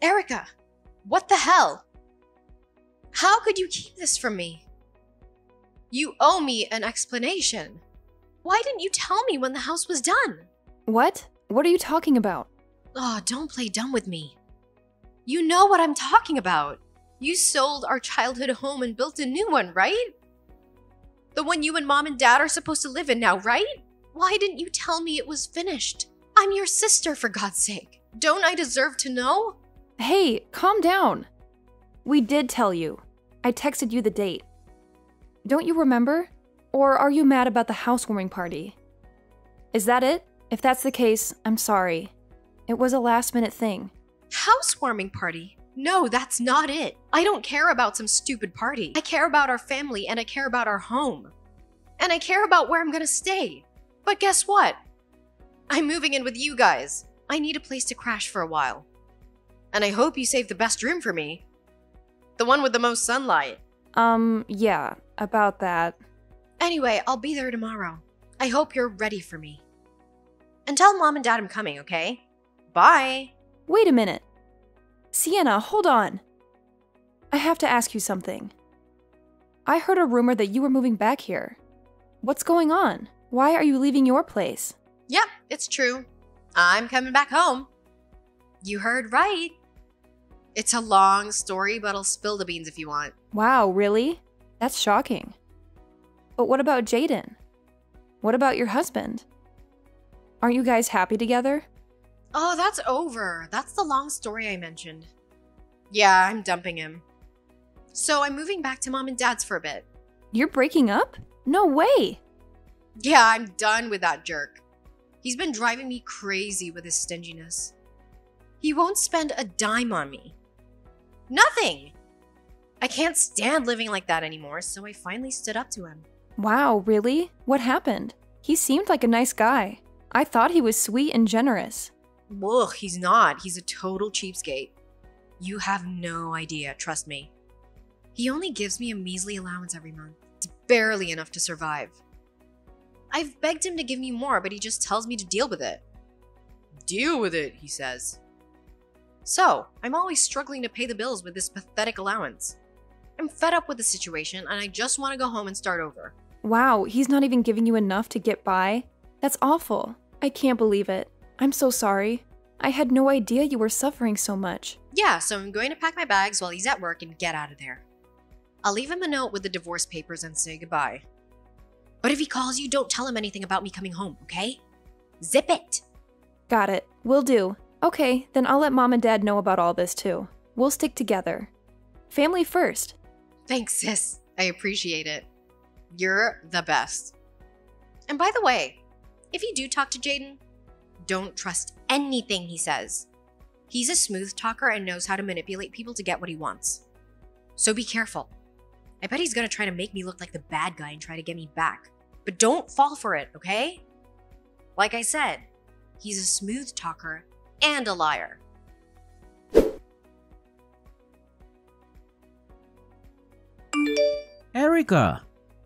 Erica, what the hell? How could you keep this from me? You owe me an explanation. Why didn't you tell me when the house was done? What? What are you talking about? Oh, don't play dumb with me. You know what I'm talking about. You sold our childhood home and built a new one, right? The one you and Mom and Dad are supposed to live in now, right? Why didn't you tell me it was finished? I'm your sister, for God's sake. Don't I deserve to know? Hey, calm down. We did tell you. I texted you the date. Don't you remember? Or are you mad about the housewarming party? Is that it? If that's the case, I'm sorry. It was a last-minute thing. Housewarming party? No, that's not it. I don't care about some stupid party. I care about our family and I care about our home. And I care about where I'm gonna stay. But guess what? I'm moving in with you guys. I need a place to crash for a while. And I hope you save the best room for me. The one with the most sunlight. Yeah, about that. Anyway, I'll be there tomorrow. I hope you're ready for me. And tell Mom and Dad I'm coming, okay? Bye. Wait a minute. Sienna, hold on. I have to ask you something. I heard a rumor that you were moving back here. What's going on? Why are you leaving your place? Yep, it's true. I'm coming back home. You heard right. It's a long story, but I'll spill the beans if you want. Wow, really? That's shocking. But what about Jaden? What about your husband? Aren't you guys happy together? Oh, that's over. That's the long story I mentioned. Yeah, I'm dumping him. So I'm moving back to Mom and Dad's for a bit. You're breaking up? No way! Yeah, I'm done with that jerk. He's been driving me crazy with his stinginess. He won't spend a dime on me. Nothing! I can't stand living like that anymore, so I finally stood up to him. Wow, really? What happened? He seemed like a nice guy. I thought he was sweet and generous. Ugh, he's not. He's a total cheapskate. You have no idea, trust me. He only gives me a measly allowance every month. It's barely enough to survive. I've begged him to give me more, but he just tells me to deal with it. Deal with it, he says. So, I'm always struggling to pay the bills with this pathetic allowance. I'm fed up with the situation, and I just want to go home and start over. Wow, he's not even giving you enough to get by? That's awful. I can't believe it. I'm so sorry. I had no idea you were suffering so much. Yeah, so I'm going to pack my bags while he's at work and get out of there. I'll leave him a note with the divorce papers and say goodbye. But if he calls you, don't tell him anything about me coming home, okay? Zip it! Got it. Will do. Okay, then I'll let Mom and Dad know about all this too. We'll stick together. Family first. Thanks, sis. I appreciate it. You're the best. And by the way, if you do talk to Jaden, don't trust anything he says. He's a smooth talker and knows how to manipulate people to get what he wants. So be careful. I bet he's gonna try to make me look like the bad guy and try to get me back. But don't fall for it, okay? Like I said, he's a smooth talker and a liar. Erica,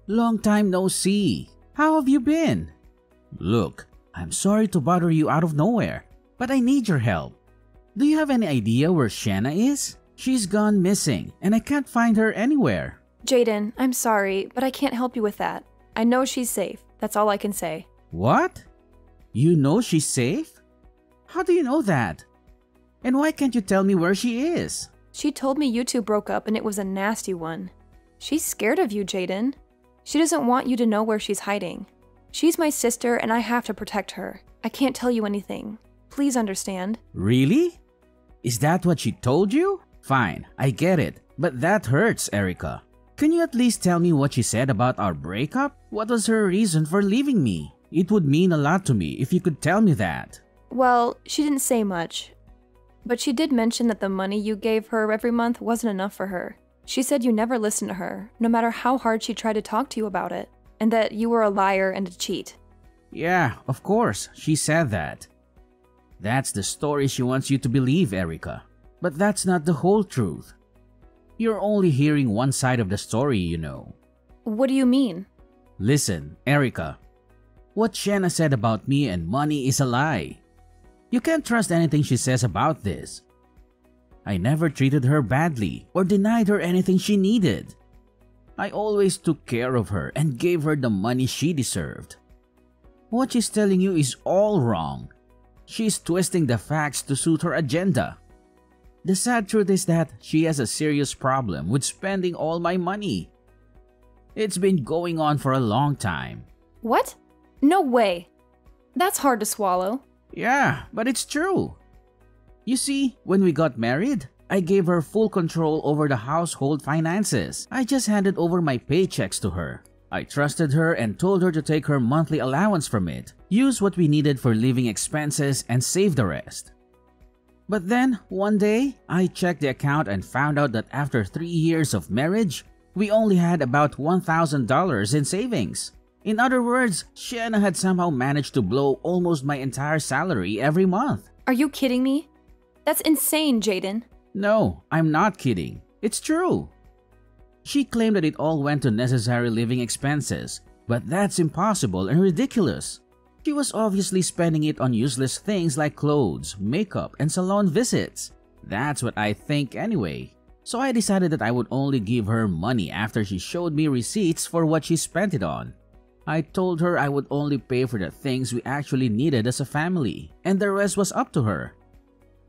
long time no see. How have you been? Look, I'm sorry to bother you out of nowhere, but I need your help. Do you have any idea where Shanna is? She's gone missing, and I can't find her anywhere. Jaden, I'm sorry, but I can't help you with that. I know she's safe. That's all I can say. What? You know she's safe? How do you know that? And why can't you tell me where she is? She told me you two broke up and it was a nasty one. She's scared of you, Jaden. She doesn't want you to know where she's hiding. She's my sister and I have to protect her. I can't tell you anything. Please understand. Really? Is that what she told you? Fine, I get it. But that hurts, Erica. Can you at least tell me what she said about our breakup? What was her reason for leaving me? It would mean a lot to me if you could tell me that. Well, she didn't say much. But she did mention that the money you gave her every month wasn't enough for her. She said you never listened to her, no matter how hard she tried to talk to you about it, and that you were a liar and a cheat. Yeah, of course, she said that. That's the story she wants you to believe, Erica. But that's not the whole truth. You're only hearing one side of the story, you know. What do you mean? Listen, Erica. What Shanna said about me and money is a lie. You can't trust anything she says about this. I never treated her badly or denied her anything she needed. I always took care of her and gave her the money she deserved. What she's telling you is all wrong. She's twisting the facts to suit her agenda. The sad truth is that she has a serious problem with spending all my money. It's been going on for a long time. What? No way. That's hard to swallow. Yeah, but it's true. You see, when we got married, I gave her full control over the household finances. I just handed over my paychecks to her. I trusted her and told her to take her monthly allowance from it, use what we needed for living expenses, and save the rest. But then, one day, I checked the account and found out that after 3 years of marriage, we only had about $1,000 in savings. In other words, Sienna had somehow managed to blow almost my entire salary every month. Are you kidding me? That's insane, Jaden. No, I'm not kidding. It's true. She claimed that it all went to necessary living expenses, but that's impossible and ridiculous. She was obviously spending it on useless things like clothes, makeup, and salon visits. That's what I think anyway. So I decided that I would only give her money after she showed me receipts for what she spent it on. I told her I would only pay for the things we actually needed as a family, and the rest was up to her.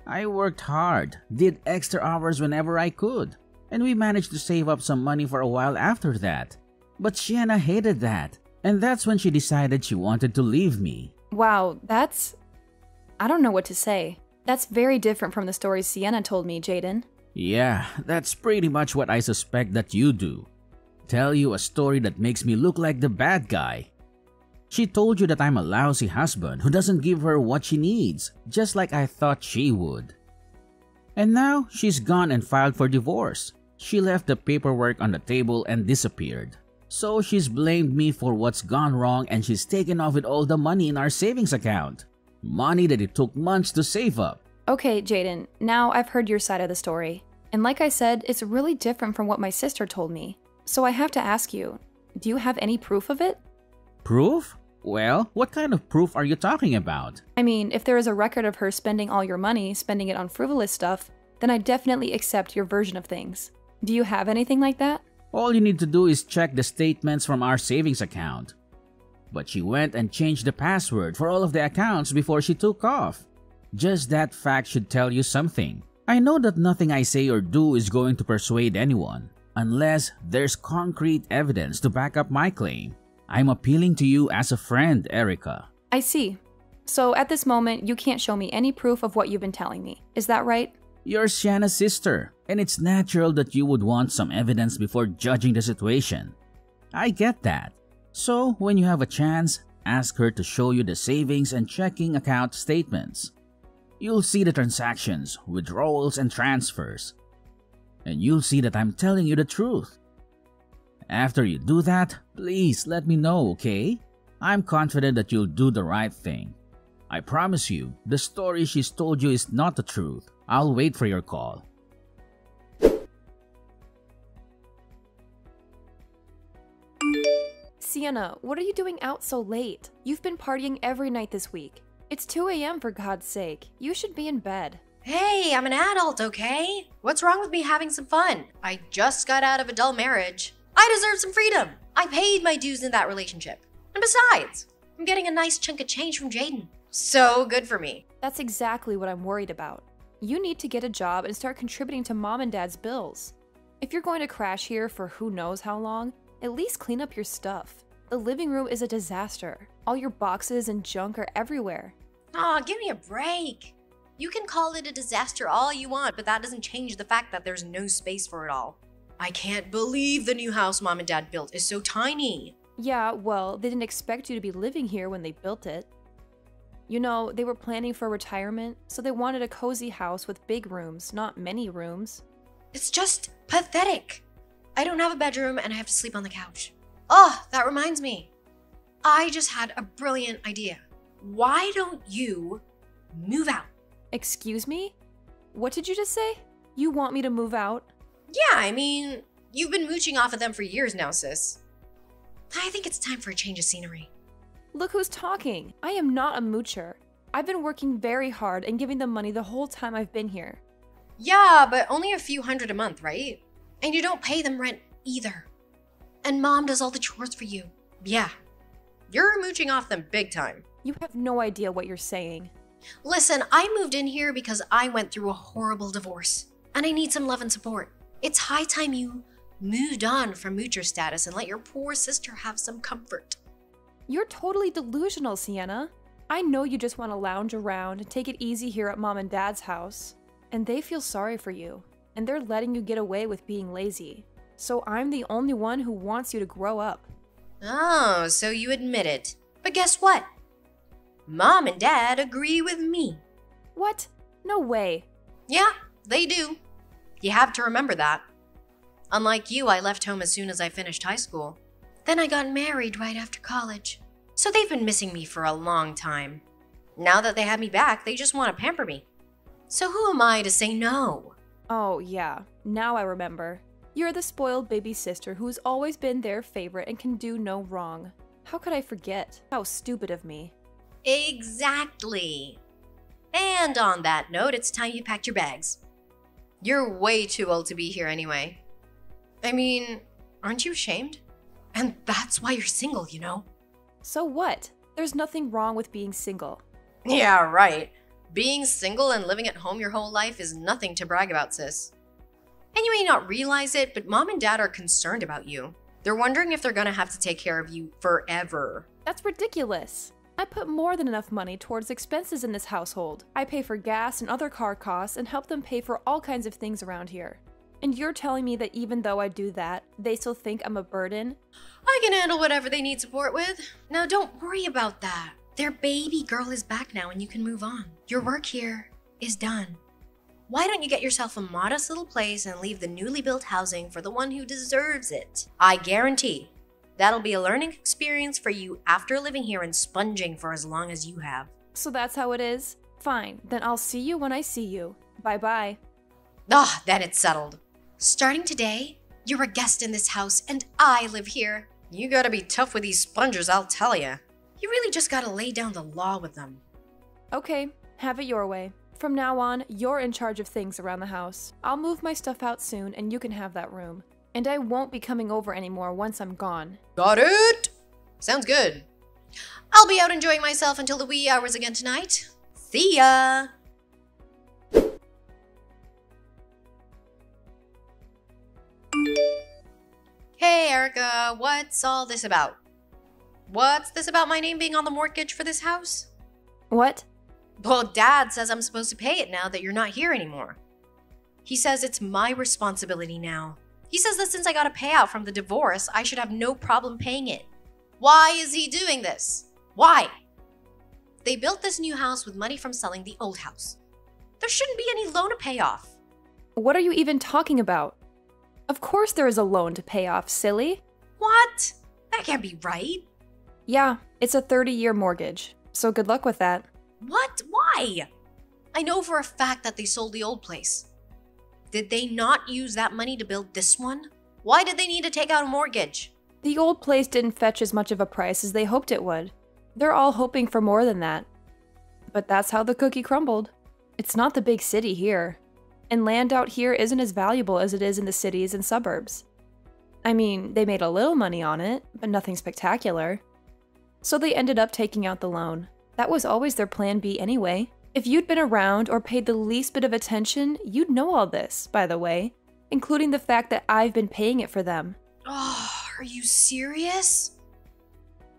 I worked hard, did extra hours whenever I could, and we managed to save up some money for a while after that. But Sienna hated that, and that's when she decided she wanted to leave me. Wow, I don't know what to say. That's very different from the stories Sienna told me, Jaden. Yeah, that's pretty much what I suspect that you do. Tell you a story that makes me look like the bad guy. She told you that I'm a lousy husband who doesn't give her what she needs, just like I thought she would. And now, she's gone and filed for divorce. She left the paperwork on the table and disappeared. So she's blamed me for what's gone wrong and she's taken off with all the money in our savings account. Money that it took months to save up. Okay, Jaden, now I've heard your side of the story. And like I said, it's really different from what my sister told me. So I have to ask you, do you have any proof of it? Proof? Well, what kind of proof are you talking about? I mean, if there is a record of her spending all your money, spending it on frivolous stuff, then I definitely accept your version of things. Do you have anything like that? All you need to do is check the statements from our savings account. But she went and changed the password for all of the accounts before she took off. Just that fact should tell you something. I know that nothing I say or do is going to persuade anyone, unless there's concrete evidence to back up my claim. I'm appealing to you as a friend, Erica. I see. So at this moment, you can't show me any proof of what you've been telling me. Is that right? You're Sienna's sister, and it's natural that you would want some evidence before judging the situation. I get that. So when you have a chance, ask her to show you the savings and checking account statements. You'll see the transactions, withdrawals, and transfers. And you'll see that I'm telling you the truth. After you do that, please let me know, okay? I'm confident that you'll do the right thing. I promise you, the story she's told you is not the truth. I'll wait for your call. Sienna, what are you doing out so late? You've been partying every night this week. It's 2 a.m. for God's sake. You should be in bed. Hey, I'm an adult, okay? What's wrong with me having some fun? I just got out of a dull marriage. I deserve some freedom. I paid my dues in that relationship. And besides, I'm getting a nice chunk of change from Jaden. So good for me. That's exactly what I'm worried about. You need to get a job and start contributing to mom and dad's bills. If you're going to crash here for who knows how long, at least clean up your stuff. The living room is a disaster. All your boxes and junk are everywhere. Aw, give me a break. You can call it a disaster all you want, but that doesn't change the fact that there's no space for it all. I can't believe the new house mom and dad built is so tiny. Yeah, well, they didn't expect you to be living here when they built it. You know, they were planning for retirement, so they wanted a cozy house with big rooms, not many rooms. It's just pathetic. I don't have a bedroom and I have to sleep on the couch. Oh, that reminds me. I just had a brilliant idea. Why don't you move out? Excuse me? What did you just say? You want me to move out? Yeah, I mean, you've been mooching off of them for years now, sis. I think it's time for a change of scenery. Look who's talking. I am not a moocher. I've been working very hard and giving them money the whole time I've been here. Yeah, but only a few hundred a month, right? And you don't pay them rent either. And mom does all the chores for you. Yeah, you're mooching off them big time. You have no idea what you're saying. Listen, I moved in here because I went through a horrible divorce, and I need some love and support. It's high time you moved on from moocher status and let your poor sister have some comfort. You're totally delusional, Sienna. I know you just want to lounge around and take it easy here at Mom and Dad's house. And they feel sorry for you, and they're letting you get away with being lazy. So I'm the only one who wants you to grow up. Oh, so you admit it. But guess what? Mom and Dad agree with me. What? No way. Yeah, they do. You have to remember that. Unlike you, I left home as soon as I finished high school. Then I got married right after college. So they've been missing me for a long time. Now that they have me back, they just want to pamper me. So who am I to say no? Oh, yeah. Now I remember. You're the spoiled baby sister who's always been their favorite and can do no wrong. How could I forget? How stupid of me. Exactly. And on that note, it's time you packed your bags. You're way too old to be here anyway. I mean, aren't you ashamed? And that's why you're single, you know? So what? There's nothing wrong with being single. Yeah, right. Being single and living at home your whole life is nothing to brag about, sis. And you may not realize it, but mom and dad are concerned about you. They're wondering if they're gonna have to take care of you forever. That's ridiculous. I put more than enough money towards expenses in this household. I pay for gas and other car costs and help them pay for all kinds of things around here. And you're telling me that even though I do that, they still think I'm a burden? I can handle whatever they need support with. Now don't worry about that. Their baby girl is back now and you can move on. Your work here is done. Why don't you get yourself a modest little place and leave the newly built housing for the one who deserves it? I guarantee that'll be a learning experience for you after living here and sponging for as long as you have. So that's how it is? Fine, then I'll see you when I see you. Bye-bye. Ah, then it's settled. Starting today, you're a guest in this house and I live here. You gotta be tough with these spongers, I'll tell ya. You really just gotta lay down the law with them. Okay, have it your way. From now on, you're in charge of things around the house. I'll move my stuff out soon and you can have that room. And I won't be coming over anymore once I'm gone. Got it? Sounds good. I'll be out enjoying myself until the wee hours again tonight. See ya! Hey Erica, what's all this about? What's this about my name being on the mortgage for this house? What? Well, Dad says I'm supposed to pay it now that you're not here anymore. He says it's my responsibility now. He says that since I got a payout from the divorce, I should have no problem paying it. Why is he doing this? Why? They built this new house with money from selling the old house. There shouldn't be any loan to pay off. What are you even talking about? Of course there is a loan to pay off, silly. What? That can't be right. Yeah, it's a 30-year mortgage, so good luck with that. What? Why? I know for a fact that they sold the old place. Did they not use that money to build this one? Why did they need to take out a mortgage? The old place didn't fetch as much of a price as they hoped it would. They're all hoping for more than that. But that's how the cookie crumbled. It's not the big city here. And land out here isn't as valuable as it is in the cities and suburbs. I mean, they made a little money on it, but nothing spectacular. So they ended up taking out the loan. That was always their plan B anyway. If you'd been around or paid the least bit of attention, you'd know all this, by the way, including the fact that I've been paying it for them. Oh, are you serious?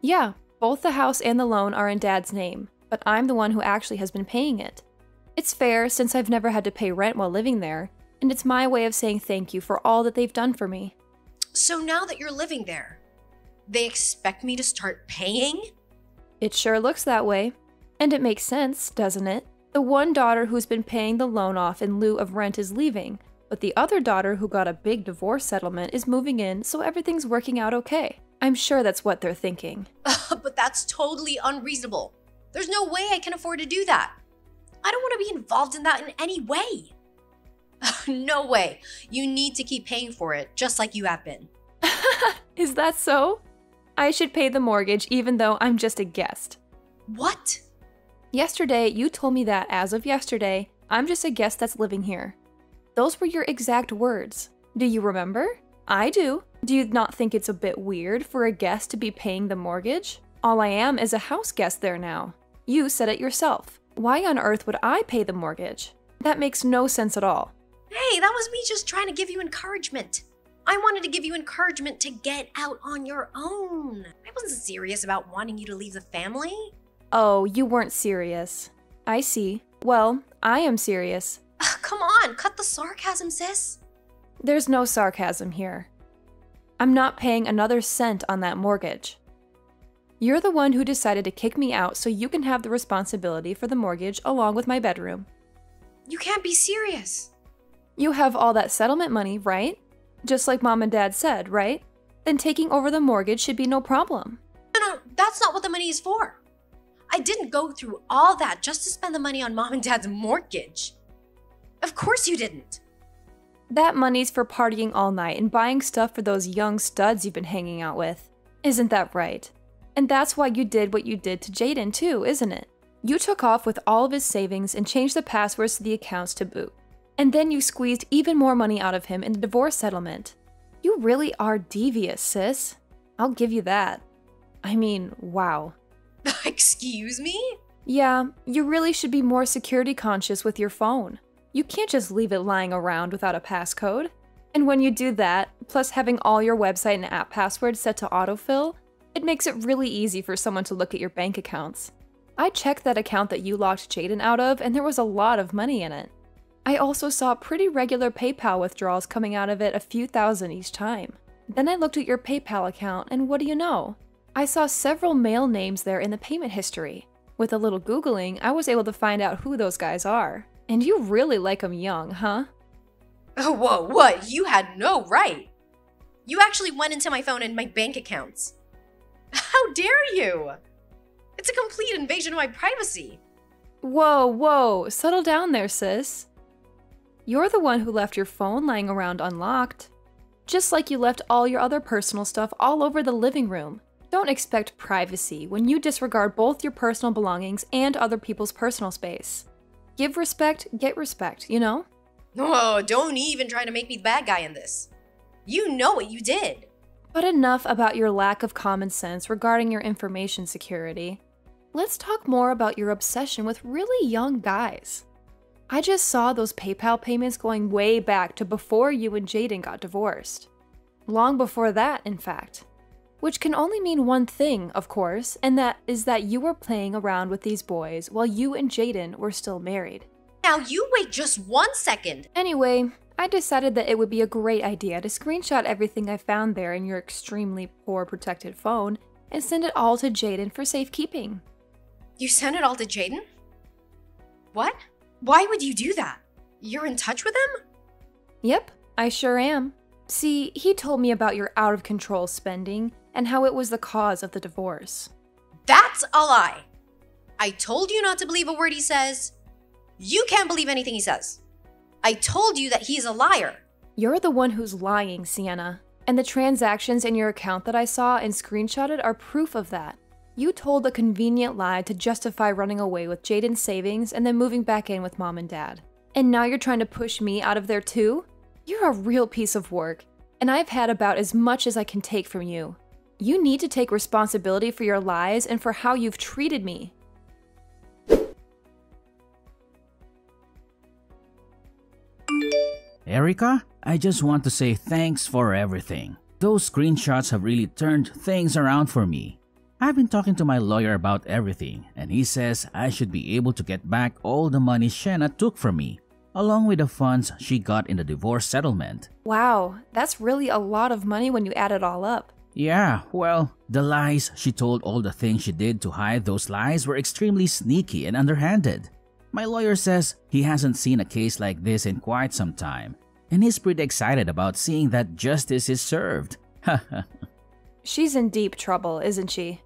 Yeah, both the house and the loan are in Dad's name, but I'm the one who actually has been paying it. It's fair since I've never had to pay rent while living there, and it's my way of saying thank you for all that they've done for me. So now that you're living there, they expect me to start paying? It sure looks that way. And it makes sense, doesn't it? The one daughter who's been paying the loan off in lieu of rent is leaving, but the other daughter who got a big divorce settlement is moving in, so everything's working out okay. I'm sure that's what they're thinking. But that's totally unreasonable. There's no way I can afford to do that. I don't want to be involved in that in any way. No way. You need to keep paying for it, just like you have been. Is that so? I should pay the mortgage even though I'm just a guest. What? Yesterday, you told me that as of yesterday, I'm just a guest that's living here. Those were your exact words. Do you remember? I do. Do you not think it's a bit weird for a guest to be paying the mortgage? All I am is a house guest there now. You said it yourself. Why on earth would I pay the mortgage? That makes no sense at all. Hey, that was me just trying to give you encouragement. I wanted to give you encouragement to get out on your own. I wasn't serious about wanting you to leave the family. Oh, you weren't serious. I see. Well, I am serious. Ugh, come on, cut the sarcasm, sis. There's no sarcasm here. I'm not paying another cent on that mortgage. You're the one who decided to kick me out so you can have the responsibility for the mortgage along with my bedroom. You can't be serious. You have all that settlement money, right? Just like Mom and Dad said, right? Then taking over the mortgage should be no problem. No, that's not what the money is for. I didn't go through all that just to spend the money on Mom and Dad's mortgage. Of course you didn't. That money's for partying all night and buying stuff for those young studs you've been hanging out with. Isn't that right? And that's why you did what you did to Jaden too, isn't it? You took off with all of his savings and changed the passwords to the accounts to boot. And then you squeezed even more money out of him in the divorce settlement. You really are devious, sis. I'll give you that. I mean, wow. Excuse me? Yeah, you really should be more security conscious with your phone. You can't just leave it lying around without a passcode. And when you do that, plus having all your website and app passwords set to autofill, it makes it really easy for someone to look at your bank accounts. I checked that account that you locked Jaden out of, and there was a lot of money in it. I also saw pretty regular PayPal withdrawals coming out of it, a few thousand each time. Then I looked at your PayPal account, and what do you know? I saw several male names there in the payment history. With a little Googling, I was able to find out who those guys are. And you really like them young, huh? Oh, whoa, what? You had no right. You actually went into my phone and my bank accounts. How dare you? It's a complete invasion of my privacy. Whoa, settle down there, sis. You're the one who left your phone lying around unlocked. Just like you left all your other personal stuff all over the living room. Don't expect privacy when you disregard both your personal belongings and other people's personal space. Give respect, get respect, you know? Oh, don't even try to make me the bad guy in this. You know what you did. But enough about your lack of common sense regarding your information security. Let's talk more about your obsession with really young guys. I just saw those PayPal payments going way back to before you and Jaden got divorced. Long before that, in fact. Which can only mean one thing, of course, and that is that you were playing around with these boys while you and Jaden were still married. Now you wait just 1 second. Anyway, I decided that it would be a great idea to screenshot everything I found there in your extremely poor protected phone and send it all to Jaden for safekeeping. You sent it all to Jaden? What? Why would you do that? You're in touch with him? Yep, I sure am. See, he told me about your out-of-control spending and how it was the cause of the divorce. That's a lie. I told you not to believe a word he says. You can't believe anything he says. I told you that he's a liar. You're the one who's lying, Sienna. And the transactions in your account that I saw and screenshotted are proof of that. You told a convenient lie to justify running away with Jaden's savings and then moving back in with Mom and Dad. And now you're trying to push me out of there too? You're a real piece of work, and I've had about as much as I can take from you. You need to take responsibility for your lies and for how you've treated me. Erica, I just want to say thanks for everything. Those screenshots have really turned things around for me. I've been talking to my lawyer about everything, and he says I should be able to get back all the money Shanna took from me, along with the funds she got in the divorce settlement. Wow, that's really a lot of money when you add it all up. Yeah, well, the lies she told, all the things she did to hide those lies were extremely sneaky and underhanded. My lawyer says he hasn't seen a case like this in quite some time, and he's pretty excited about seeing that justice is served. She's in deep trouble, isn't she?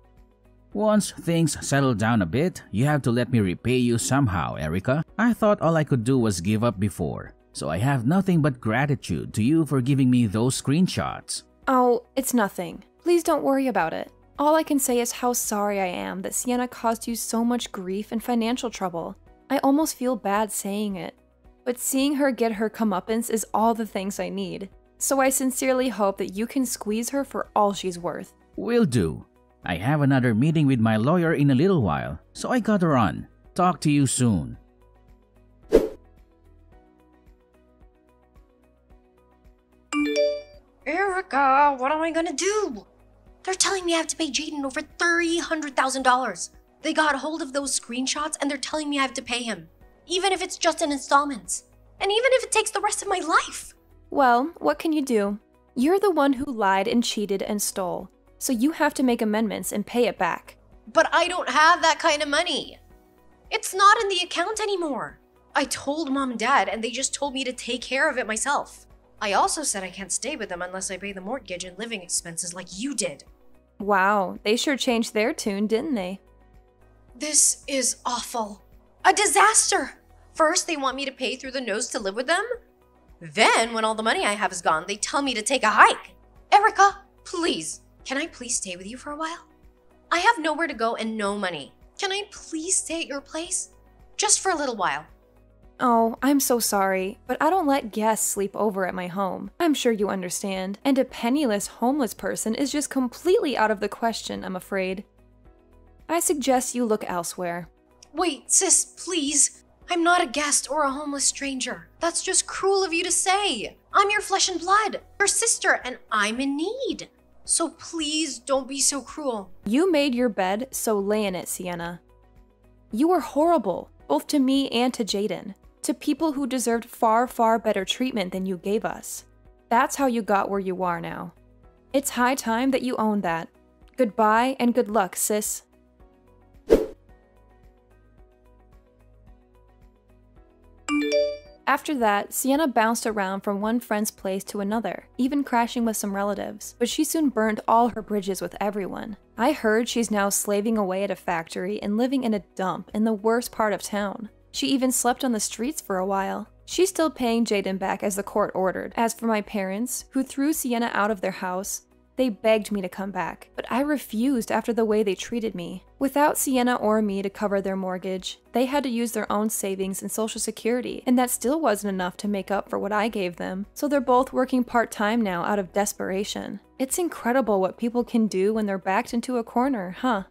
Once things settle down a bit, you have to let me repay you somehow, Erica. I thought all I could do was give up before, so I have nothing but gratitude to you for giving me those screenshots. Oh, it's nothing. Please don't worry about it. All I can say is how sorry I am that Sienna caused you so much grief and financial trouble. I almost feel bad saying it. but seeing her get her comeuppance is all the things I need. So I sincerely hope that you can squeeze her for all she's worth. Will do. I have another meeting with my lawyer in a little while, so I gotta run. Talk to you soon. Erica, what am I gonna do? They're telling me I have to pay Jaden over $300,000. They got a hold of those screenshots and they're telling me I have to pay him, even if it's just in installments, and even if it takes the rest of my life. Well, what can you do? You're the one who lied and cheated and stole, so you have to make amendments and pay it back. But I don't have that kind of money. It's not in the account anymore. I told Mom and Dad and they just told me to take care of it myself. I also said I can't stay with them unless I pay the mortgage and living expenses like you did. Wow, they sure changed their tune, didn't they? This is awful. A disaster. First, they want me to pay through the nose to live with them. Then, when all the money I have is gone, they tell me to take a hike. Erica, please, can I please stay with you for a while? I have nowhere to go and no money. Can I please stay at your place? Just for a little while. Oh, I'm so sorry, but I don't let guests sleep over at my home. I'm sure you understand. And a penniless homeless person is just completely out of the question, I'm afraid. I suggest you look elsewhere. Wait, sis, please. I'm not a guest or a homeless stranger. That's just cruel of you to say. I'm your flesh and blood, your sister, and I'm in need. So please don't be so cruel. You made your bed, so lay in it, Sienna. You were horrible, both to me and to Jaden, to people who deserved far, far better treatment than you gave us. That's how you got where you are now. It's high time that you own that. Goodbye and good luck, sis. After that, Sienna bounced around from one friend's place to another, even crashing with some relatives, but she soon burned all her bridges with everyone. I heard she's now slaving away at a factory and living in a dump in the worst part of town. She even slept on the streets for a while. She's still paying Jaden back as the court ordered. As for my parents, who threw Sienna out of their house, they begged me to come back, but I refused after the way they treated me. Without Sienna or me to cover their mortgage, they had to use their own savings and Social Security, and that still wasn't enough to make up for what I gave them, so they're both working part-time now out of desperation. It's incredible what people can do when they're backed into a corner, huh?